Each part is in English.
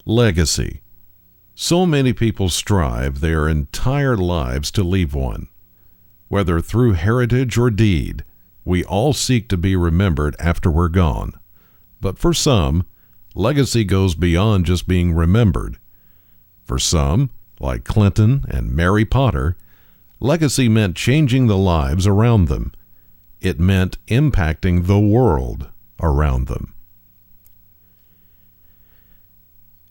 Legacy. So many people strive their entire lives to leave one. Whether through heritage or deed, we all seek to be remembered after we're gone. But for some, legacy goes beyond just being remembered. For some, like Clinton and Mary Potter, legacy meant changing the lives around them. It meant impacting the world around them.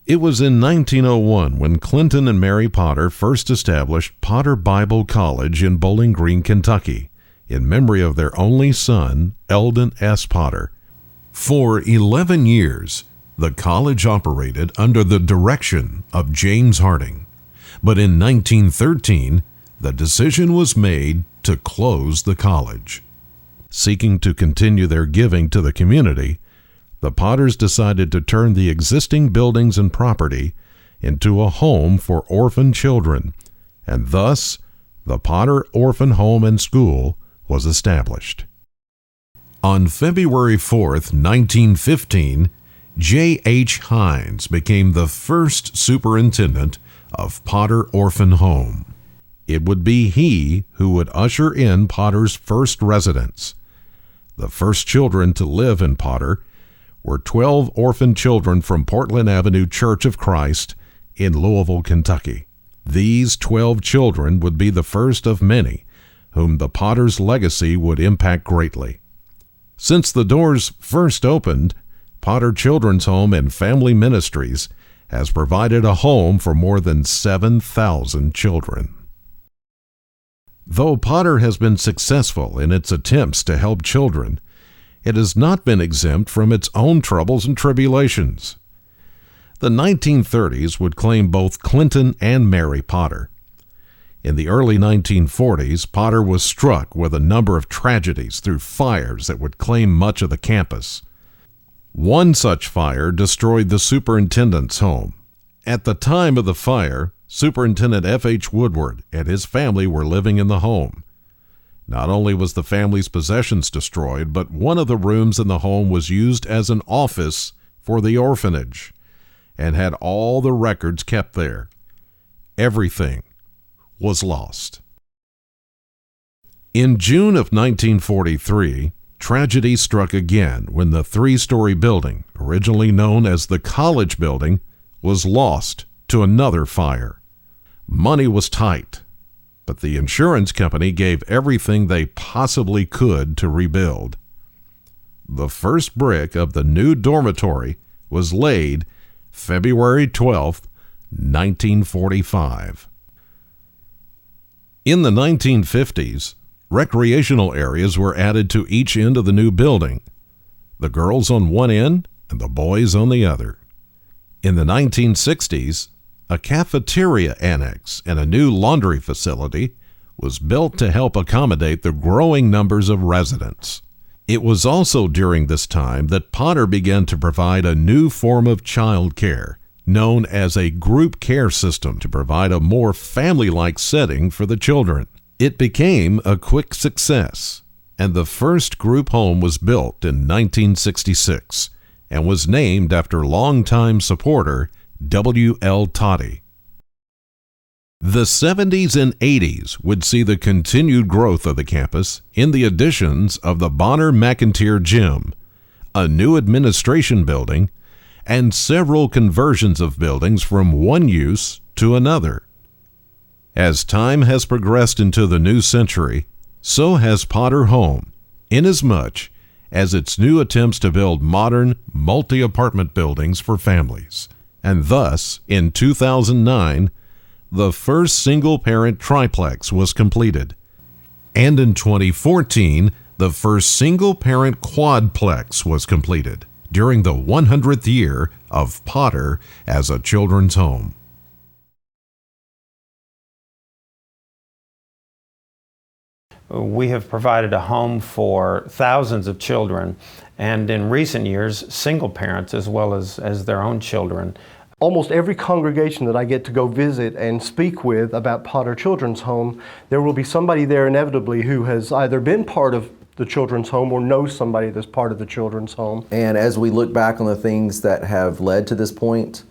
It was in 1901 when Clinton and Mary Potter first established Potter Bible College in Bowling Green, Kentucky, in memory of their only son, Eldon S. Potter. For 11 years, the college operated under the direction of James Harding. But in 1913, the decision was made to close the college. Seeking to continue their giving to the community, the Potters decided to turn the existing buildings and property into a home for orphan children, and thus the Potter Orphan Home and School was established. On February 4th, 1915, J.H. Hines became the first superintendent of Potter Orphan Home. It would be he who would usher in Potter's first residents. The first children to live in Potter were 12 orphan children from Portland Avenue Church of Christ in Louisville, Kentucky. These 12 children would be the first of many whom the Potter's legacy would impact greatly. Since the doors first opened, Potter Children's Home and Family Ministries has provided a home for more than 7,000 children. Though Potter has been successful in its attempts to help children, it has not been exempt from its own troubles and tribulations. The 1930s would claim both Clinton and Mary Potter. In the early 1940s, Potter was struck with a number of tragedies through fires that would claim much of the campus. One such fire destroyed the superintendent's home. At the time of the fire, Superintendent F.H. Woodward and his family were living in the home. Not only was the family's possessions destroyed, but one of the rooms in the home was used as an office for the orphanage and had all the records kept there. Everything was lost. In June of 1943, tragedy struck again when the three-story building, originally known as the College Building, was lost to another fire. Money was tight, but the insurance company gave everything they possibly could to rebuild. The first brick of the new dormitory was laid February 12, 1945. In the 1950s, recreational areas were added to each end of the new building, the girls on one end and the boys on the other. In the 1960s, a cafeteria annex and a new laundry facility was built to help accommodate the growing numbers of residents. It was also during this time that Potter began to provide a new form of child care, known as a group care system, to provide a more family-like setting for the children. It became a quick success, and the first group home was built in 1966 and was named after longtime supporter W.L. Toddy. The 70s and 80s would see the continued growth of the campus in the additions of the Bonner-McIntyre Gym, a new administration building, and several conversions of buildings from one use to another. As time has progressed into the new century, so has Potter Home, inasmuch as its new attempts to build modern, multi-apartment buildings for families. And thus, in 2009, the first single-parent triplex was completed. And in 2014, the first single-parent quadplex was completed during the 100th year of Potter as a children's home. We have provided a home for thousands of children, and in recent years, single parents as well as their own children. Almost every congregation that I get to go visit and speak with about Potter Children's Home, there will be somebody there inevitably who has either been part of the children's home or knows somebody that's part of the children's home. And as we look back on the things that have led to this point,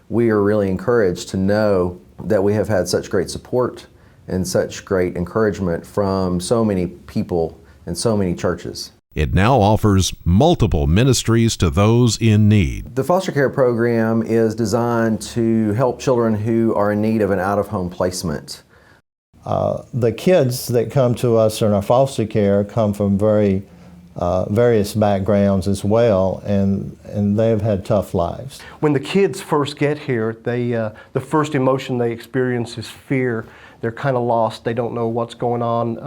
we are really encouraged to know that we have had such great support and such great encouragement from so many people and so many churches. It now offers multiple ministries to those in need. The foster care program is designed to help children who are in need of an out-of-home placement. The kids that come to us in our foster care come from various backgrounds as well, and they've had tough lives. When the kids first get here, the first emotion they experience is fear. They're kind of lost. They don't know what's going on,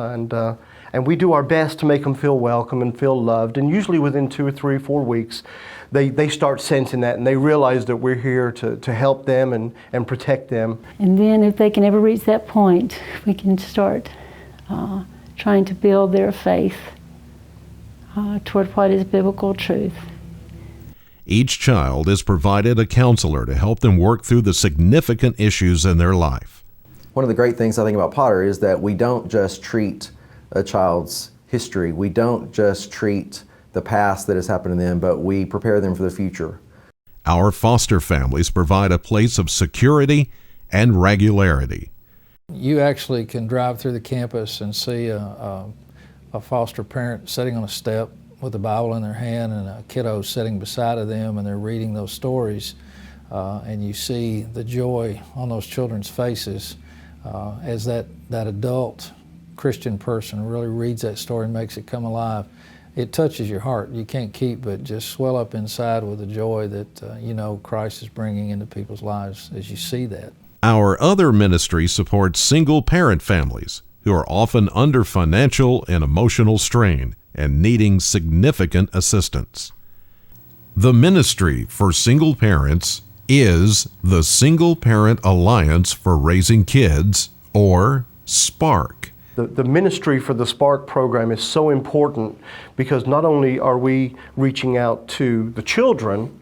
and we do our best to make them feel welcome and feel loved. And usually within 2 or 3 or 4 weeks, they start sensing that, and they realize that we're here to help them and protect them. And then if they can ever reach that point, we can start trying to build their faith toward what is biblical truth. Each child is provided a counselor to help them work through the significant issues in their life. One of the great things I think about Potter is that we don't just treat a child's history. We don't just treat the past that has happened to them, but we prepare them for the future. Our foster families provide a place of security and regularity. You actually can drive through the campus and see a foster parent sitting on a step with a Bible in their hand and a kiddo sitting beside of them, and they're reading those stories, and you see the joy on those children's faces as that adult Christian person really reads that story and makes it come alive. It touches your heart. You can't keep but just swell up inside with the joy that you know Christ is bringing into people's lives as you see that. Our other ministry supports single-parent families who are often under financial and emotional strain and needing significant assistance. The ministry for single parents is the Single Parent Alliance for Raising Kids, or SPARK. The ministry for the SPARK program is so important because not only are we reaching out to the children,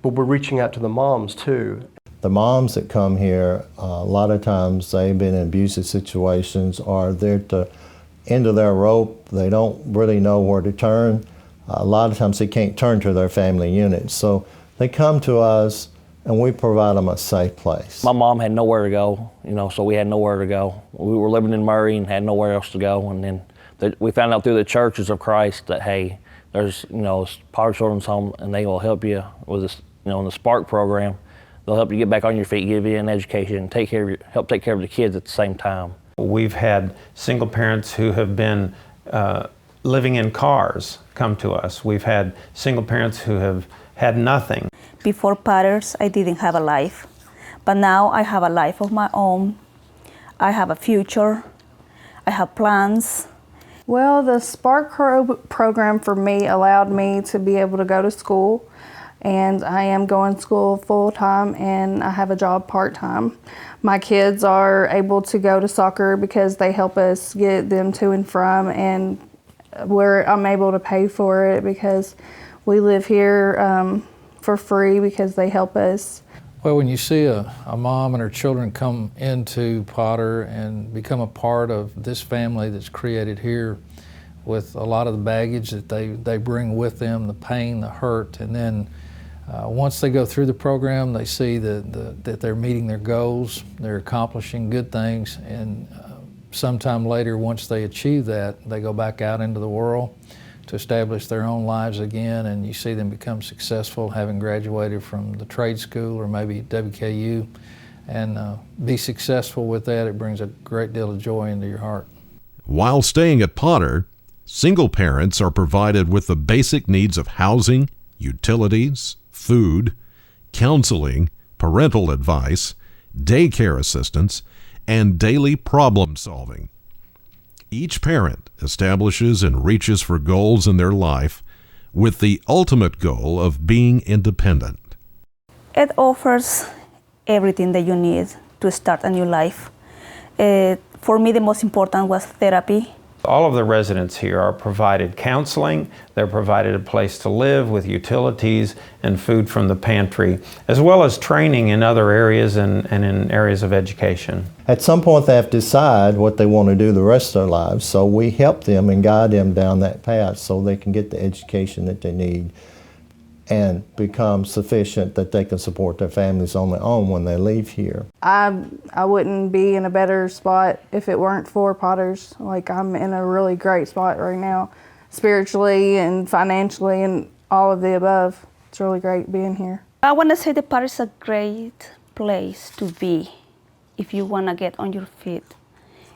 but we're reaching out to the moms too. The moms that come here, a lot of times they've been in abusive situations, or they're at the end of their rope. They don't really know where to turn. A lot of times they can't turn to their family unit. So they come to us and we provide them a safe place. My mom had nowhere to go, so we had nowhere to go. We were living in Murray and had nowhere else to go. And then we found out through the churches of Christ that, hey, there's, Potter Children's Home, and they will help you with this, in the SPARK program. They'll help you get back on your feet, give you an education, and help take care of the kids at the same time. We've had single parents who have been living in cars come to us. We've had single parents who have had nothing. Before Potters, I didn't have a life, but now I have a life of my own. I have a future. I have plans. Well, the SPARK program for me allowed me to be able to go to school, and I am going to school full-time, and I have a job part-time. My kids are able to go to soccer because they help us get them to and from, and I'm able to pay for it because we live here for free because they help us. Well, when you see a mom and her children come into Potter and become a part of this family that's created here with a lot of the baggage that they bring with them, the pain, the hurt, and then once they go through the program, they see that they're meeting their goals, they're accomplishing good things, and sometime later, once they achieve that, they go back out into the world to establish their own lives again, and you see them become successful, having graduated from the trade school or maybe WKU, and be successful with that. It brings a great deal of joy into your heart. While staying at Potter, single parents are provided with the basic needs of housing, utilities, food, counseling, parental advice, daycare assistance, and daily problem solving. Each parent establishes and reaches for goals in their life with the ultimate goal of being independent. It offers everything that you need to start a new life. For me, the most important was therapy. All of the residents here are provided counseling, they're provided a place to live with utilities and food from the pantry, as well as training in other areas and in areas of education. At some point they have to decide what they want to do the rest of their lives, so we help them and guide them down that path so they can get the education that they need. and become sufficient that they can support their families on their own when they leave here. I wouldn't be in a better spot if it weren't for Potters. Like, I'm in a really great spot right now, spiritually and financially and all of the above. It's really great being here. I want to say that Potters is a great place to be if you want to get on your feet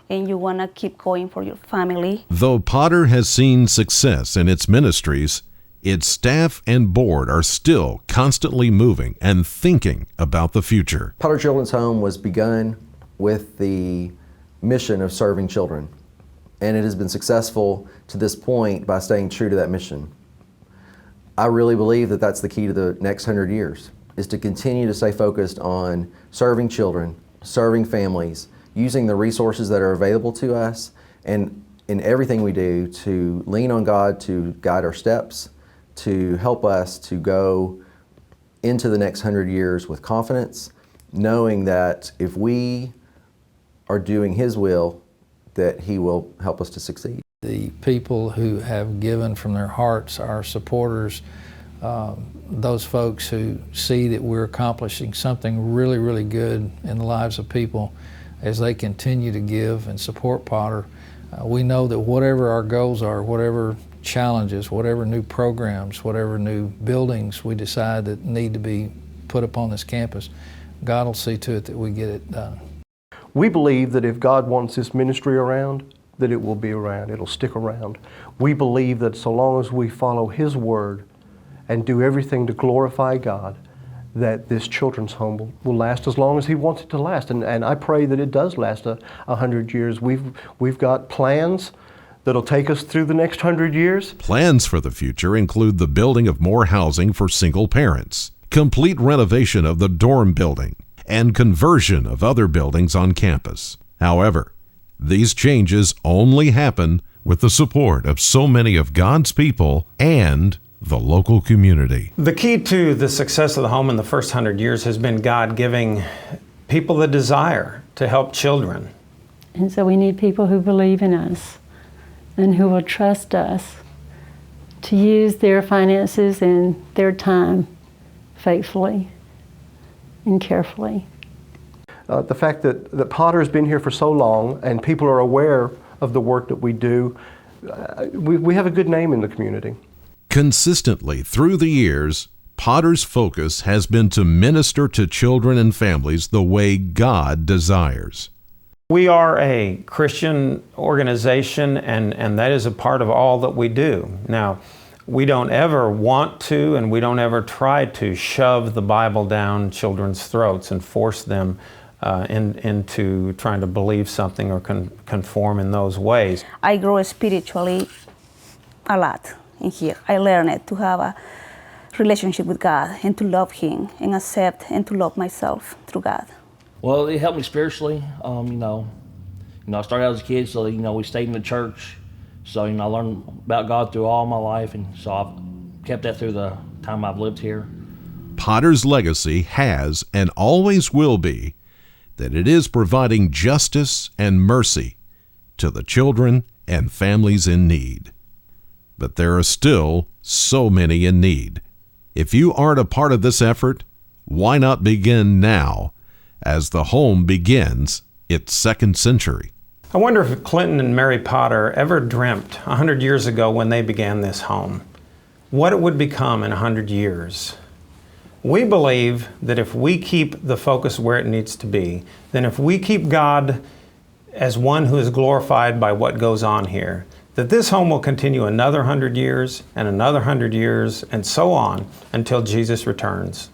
and you want to keep going for your family. Though Potter has seen success in its ministries, its staff and board are still constantly moving and thinking about the future. Potter Children's Home was begun with the mission of serving children, and it has been successful to this point by staying true to that mission. I really believe that that's the key to the next 100 years, is to continue to stay focused on serving children, serving families, using the resources that are available to us, and in everything we do to lean on God to guide our steps, to help us to go into the next 100 years with confidence, knowing that if we are doing His will, that He will help us to succeed. The people who have given from their hearts, our supporters, those folks who see that we're accomplishing something really, really good in the lives of people as they continue to give and support Potter. We know that whatever our goals are, whatever challenges, whatever new programs, whatever new buildings we decide that need to be put upon this campus, God will see to it that we get it done. We believe that if God wants this ministry around, that it will be around, it'll stick around. We believe that so long as we follow His word and do everything to glorify God, that this children's home will last as long as He wants it to last. And I pray that it does last 100 years. We've got plans that'll take us through the next 100 years. Plans for the future include the building of more housing for single parents, complete renovation of the dorm building, and conversion of other buildings on campus. However, these changes only happen with the support of so many of God's people and the local community. The key to the success of the home in the first 100 years has been God giving people the desire to help children. And so we need people who believe in us and who will trust us to use their finances and their time faithfully and carefully. The fact that Potter's been here for so long and people are aware of the work that we do, we have a good name in the community. Consistently through the years, Potter's focus has been to minister to children and families the way God desires. We are a Christian organization, and that is a part of all that we do. Now, we don't ever want to, and we don't ever try to shove the Bible down children's throats and force them into trying to believe something or conform in those ways. I grow spiritually a lot in here. I learned to have a relationship with God and to love Him and accept and to love myself through God. Well, it helped me spiritually. I started out as a kid, so we stayed in the church. So I learned about God through all my life, and so I've kept that through the time I've lived here. Potter's legacy has and always will be that it is providing justice and mercy to the children and families in need. But there are still so many in need. If you aren't a part of this effort, why not begin now as the home begins its second century? I wonder if Clinton and Mary Potter ever dreamt 100 years ago when they began this home, what it would become in 100 years. We believe that if we keep the focus where it needs to be, then if we keep God as one who is glorified by what goes on here, that this home will continue another 100 years and another 100 years and so on until Jesus returns.